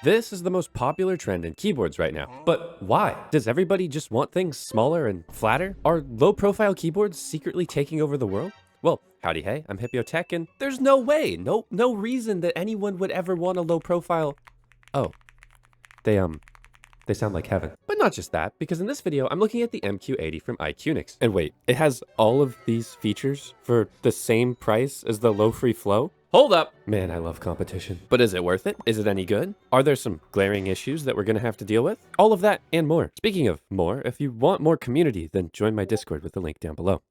This is the most popular trend in keyboards right now. But why? Does everybody just want things smaller and flatter? Are low-profile keyboards secretly taking over the world? Well, howdy hey, I'm Hipyo Tech, and there's no way, no reason that anyone would ever want a low-profile... Oh, they sound like heaven. But not just that, because in this video, I'm looking at the MQ80 from Iqunix. And wait, it has all of these features for the same price as the low free flow? Hold up! Man, I love competition. But is it worth it? Is it any good? Are there some glaring issues that we're gonna have to deal with? All of that and more. Speaking of more, if you want more community, then join my Discord with the link down below.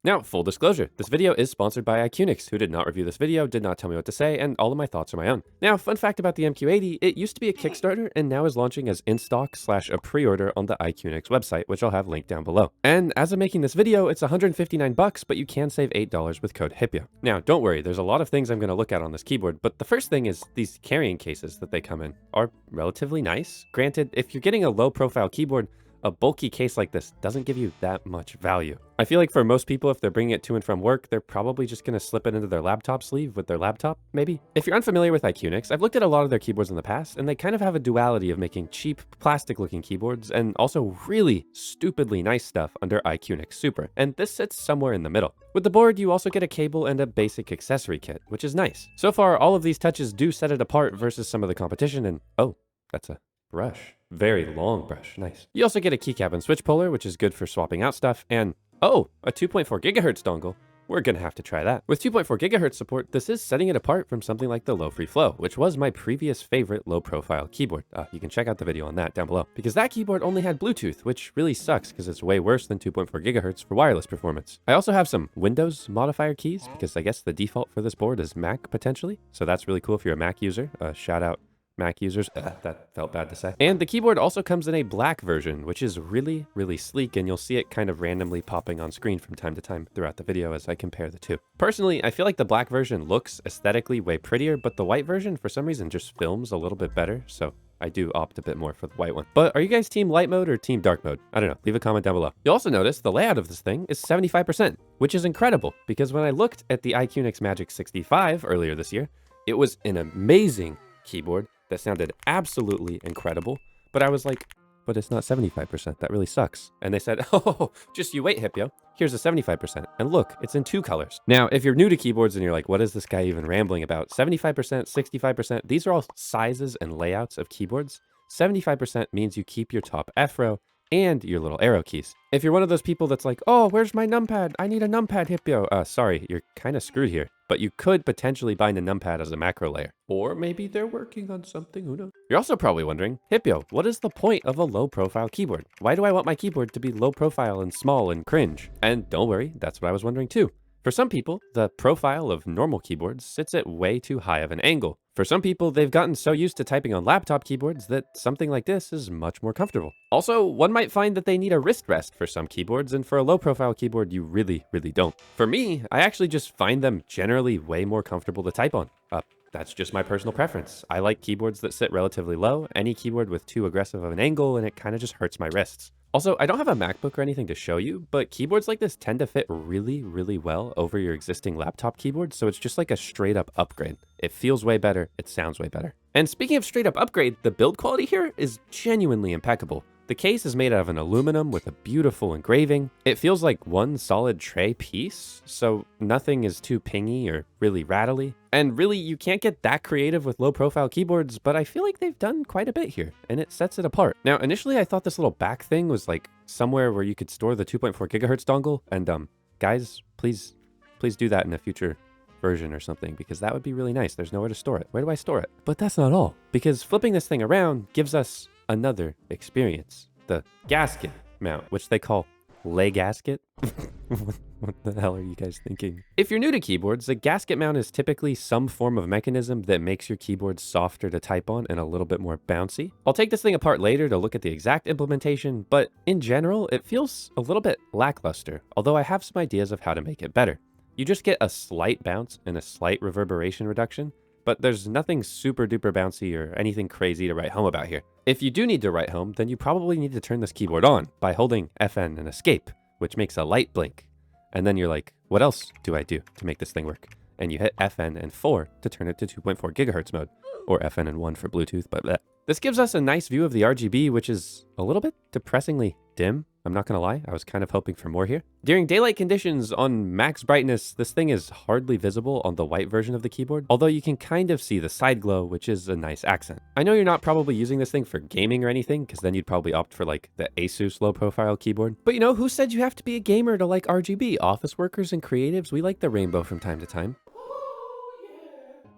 Now, full disclosure, this video is sponsored by Iqunix, who did not review this video, did not tell me what to say, and all of my thoughts are my own. Now, fun fact about the MQ80, it used to be a Kickstarter and now is launching as in-stock / a pre-order on the Iqunix website, which I'll have linked down below. And as I'm making this video, it's $159, but you can save $8 with code Hipyo. Now, don't worry, there's a lot of things I'm going to look at on this keyboard, but the first thing is these carrying cases that they come in are relatively nice. Granted, if you're getting a low-profile keyboard, a bulky case like this doesn't give you that much value. I feel like for most people, if they're bringing it to and from work, they're probably just going to slip it into their laptop sleeve with their laptop, maybe. If you're unfamiliar with Iqunix, I've looked at a lot of their keyboards in the past, and they kind of have a duality of making cheap, plastic-looking keyboards and also really stupidly nice stuff under Iqunix Super, and this sits somewhere in the middle. With the board, you also get a cable and a basic accessory kit, which is nice. So far, all of these touches do set it apart versus some of the competition, and oh, that's a brush. Very long brush, nice. You also get a keycap and switch puller, which is good for swapping out stuff, and oh, a 2.4 gigahertz dongle. We're gonna have to try that. With 2.4 gigahertz support, this is setting it apart from something like the low free flow, which was my previous favorite low profile keyboard. You can check out the video on that down below, because that keyboard only had Bluetooth, which really sucks because it's way worse than 2.4 gigahertz for wireless performance. I also have some Windows modifier keys, because I guess the default for this board is Mac potentially, so that's really cool if you're a Mac user. Shout out Mac users. That felt bad to say. And the keyboard also comes in a black version, which is really sleek, and you'll see it kind of randomly popping on screen from time to time throughout the video as I compare the two. Personally, I feel like the black version looks aesthetically way prettier, but the white version for some reason just films a little bit better, so I do opt a bit more for the white one. But are you guys team light mode or team dark mode? I don't know, leave a comment down below. You'll also notice the layout of this thing is 75%, which is incredible, because when I looked at the Iqunix Magic 65 earlier this year, it was an amazing keyboard that sounded absolutely incredible, but I was like, but it's not 75%, that really sucks. And they said, oh, just you wait, Hipyo, here's a 75%, and look, it's in 2 colors. Now, if you're new to keyboards and you're like, what is this guy even rambling about? 75%, 65%, these are all sizes and layouts of keyboards. 75% means you keep your top F row and your little arrow keys. If you're one of those people that's like, oh, where's my numpad? I need a numpad, Hipyo. Sorry, you're kind of screwed here. But you could potentially bind a numpad as a macro layer. Or maybe they're working on something, who knows? You're also probably wondering, Hipyo, what is the point of a low profile keyboard? Why do I want my keyboard to be low profile and small and cringe? And don't worry, that's what I was wondering too. For some people, the profile of normal keyboards sits at way too high of an angle. For some people, they've gotten so used to typing on laptop keyboards that something like this is much more comfortable. Also, one might find that they need a wrist rest for some keyboards, and for a low profile keyboard, you really don't. For me, I actually just find them generally way more comfortable to type on. That's just my personal preference. I like keyboards that sit relatively low, any keyboard with too aggressive of an angle, and it kind of just hurts my wrists. Also, I don't have a MacBook or anything to show you, but keyboards like this tend to fit really well over your existing laptop keyboard, so it's just like a straight up upgrade. It feels way better, it sounds way better. And speaking of straight up upgrade, the build quality here is genuinely impeccable. The case is made out of an aluminum with a beautiful engraving. It feels like one solid tray piece, so nothing is too pingy or really rattly. And really, you can't get that creative with low profile keyboards, but I feel like they've done quite a bit here, and it sets it apart. Now, initially I thought this little back thing was like somewhere where you could store the 2.4 gigahertz dongle, and guys, please do that in a future version or something, because that would be really nice. There's nowhere to store it. Where do I store it? But that's not all, because flipping this thing around gives us another experience. The gasket mount, which they call lay gasket. What the hell are you guys thinking? If you're new to keyboards, a gasket mount is typically some form of mechanism that makes your keyboard softer to type on and a little bit more bouncy. I'll take this thing apart later to look at the exact implementation, but in general, it feels a little bit lackluster, although I have some ideas of how to make it better. You just get a slight bounce and a slight reverberation reduction, but there's nothing super duper bouncy or anything crazy to write home about here. If you do need to write home, then you probably need to turn this keyboard on by holding FN and escape, which makes a light blink. And then you're like, what else do I do to make this thing work? And you hit FN and 4 to turn it to 2.4 gigahertz mode. or FN and 1 for Bluetooth, but bleh. This gives us a nice view of the RGB, which is a little bit depressingly dim. I'm not gonna lie, I was kind of hoping for more here. During daylight conditions on max brightness, this thing is hardly visible on the white version of the keyboard, although you can kind of see the side glow, which is a nice accent. I know you're not probably using this thing for gaming or anything, because then you'd probably opt for like the Asus low profile keyboard. But you know, who said you have to be a gamer to like RGB? Office workers and creatives, we like the rainbow from time to time.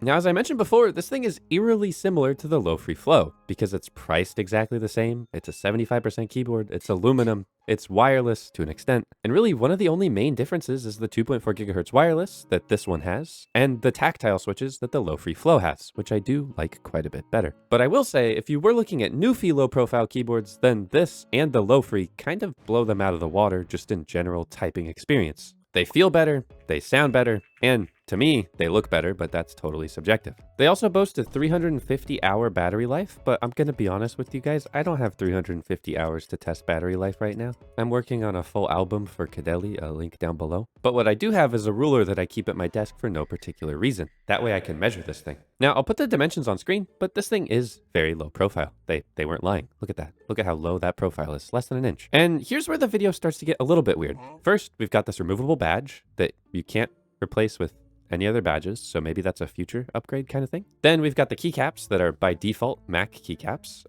Now, as I mentioned before, this thing is eerily similar to the low-free flow because it's priced exactly the same. It's a 75% keyboard, it's aluminum, it's wireless to an extent, and really one of the only main differences is the 2.4 gigahertz wireless that this one has, and the tactile switches that the low-free flow has, which I do like quite a bit better. But I will say, if you were looking at Newfie low-profile keyboards, then this and the low-free kind of blow them out of the water just in general typing experience. They feel better, they sound better, and to me, they look better, but that's totally subjective. They also boast a 350-hour battery life, but I'm gonna be honest with you guys, I don't have 350 hours to test battery life right now. I'm working on a full album for Kadeli, a link down below. But what I do have is a ruler that I keep at my desk for no particular reason. That way I can measure this thing. Now, I'll put the dimensions on screen, but this thing is very low profile. They weren't lying. Look at that. Look at how low that profile is, less than an inch. And here's where the video starts to get a little bit weird. First, we've got this removable badge that you can't replace with any other badges, so maybe that's a future upgrade kind of thing. Then we've got the keycaps that are by default Mac keycaps.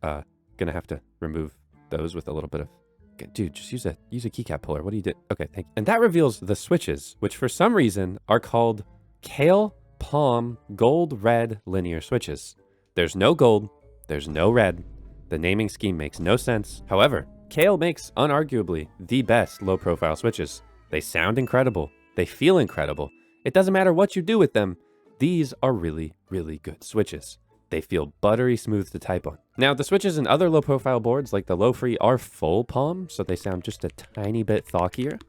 Gonna have to remove those with a little bit of, dude, just use a keycap puller. What do you do? Okay, thank you. And that reveals the switches, which for some reason are called Kale Palm Gold Red Linear Switches. There's no gold, there's no red. The naming scheme makes no sense. However, Kale makes unarguably the best low profile switches. They sound incredible. They feel incredible. It doesn't matter what you do with them. These are really, really good switches. They feel buttery smooth to type on. Now, the switches in other low profile boards like the low-free are full palm, so they sound just a tiny bit thockier.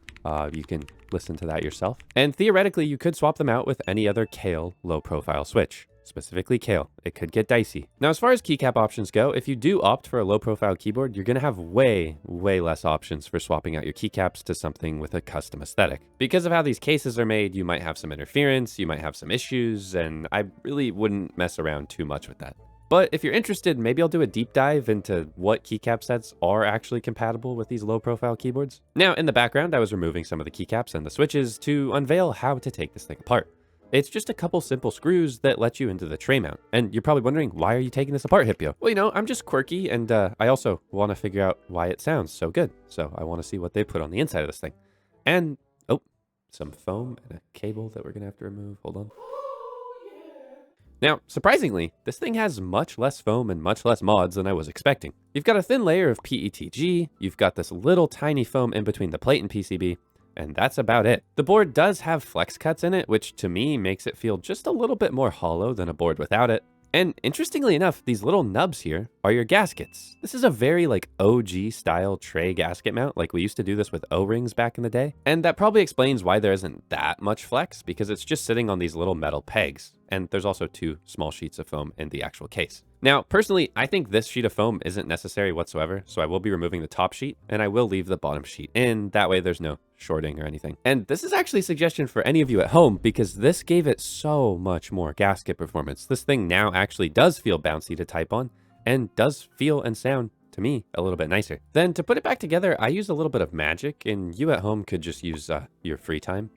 You can listen to that yourself. And theoretically, you could swap them out with any other Kale low profile switch. Specifically Kale. It could get dicey. Now, as far as keycap options go, if you do opt for a low profile keyboard, you're gonna have way less options for swapping out your keycaps to something with a custom aesthetic. Because of how these cases are made, you might have some interference, you might have some issues, and I really wouldn't mess around too much with that. But if you're interested, maybe I'll do a deep dive into what keycap sets are actually compatible with these low profile keyboards. Now, in the background, I was removing some of the keycaps and the switches to unveil how to take this thing apart. It's just a couple simple screws that let you into the tray mount. And you're probably wondering, why are you taking this apart, Hipyo? Well, you know, I'm just quirky, and I also want to figure out why it sounds so good. So I want to see what they put on the inside of this thing. And, oh, some foam and a cable that we're going to have to remove. Hold on. Now, surprisingly, this thing has much less foam and much less mods than I was expecting. You've got a thin layer of PETG, you've got this little tiny foam in between the plate and PCB, and that's about it. The board does have flex cuts in it, which to me makes it feel just a little bit more hollow than a board without it. And interestingly enough, these little nubs here are your gaskets. This is a very like OG style tray gasket mount, like we used to do this with O-rings back in the day. And that probably explains why there isn't that much flex, because it's just sitting on these little metal pegs. And there's also 2 small sheets of foam in the actual case. Now, personally, I think this sheet of foam isn't necessary whatsoever, so I will be removing the top sheet, and I will leave the bottom sheet in. That way there's no shorting or anything. And this is actually a suggestion for any of you at home, because this gave it so much more gasket performance. This thing now actually does feel bouncy to type on, and does feel and sound, to me, a little bit nicer. Then to put it back together, I use a little bit of magic, and you at home could just use your free time.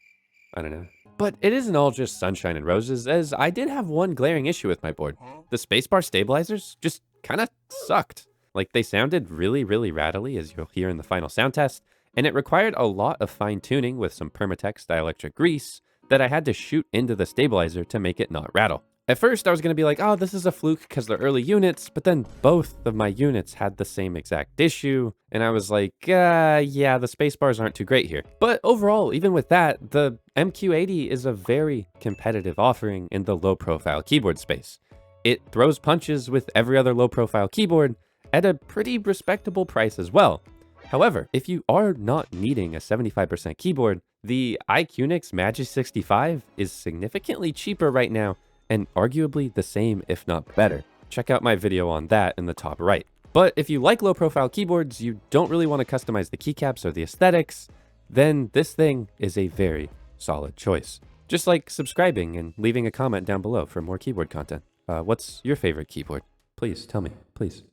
I don't know. But it isn't all just sunshine and roses, as I did have one glaring issue with my board. The spacebar stabilizers just kind of sucked. Like, they sounded really, really rattly, as you'll hear in the final sound test, and it required a lot of fine tuning with some Permatex dielectric grease that I had to shoot into the stabilizer to make it not rattle. At first, I was going to be like, oh, this is a fluke because they're early units, but then both of my units had the same exact issue, and I was like, yeah, the spacebars aren't too great here. But overall, even with that, the MQ80 is a very competitive offering in the low-profile keyboard space. It throws punches with every other low-profile keyboard at a pretty respectable price as well. However, if you are not needing a 75% keyboard, the Iqunix MQ80 is significantly cheaper right now, and arguably the same, if not better. Check out my video on that in the top right. But if you like low profile keyboards, you don't really want to customize the keycaps or the aesthetics, then this thing is a very solid choice. Just like subscribing and leaving a comment down below for more keyboard content. What's your favorite keyboard? Please tell me, please.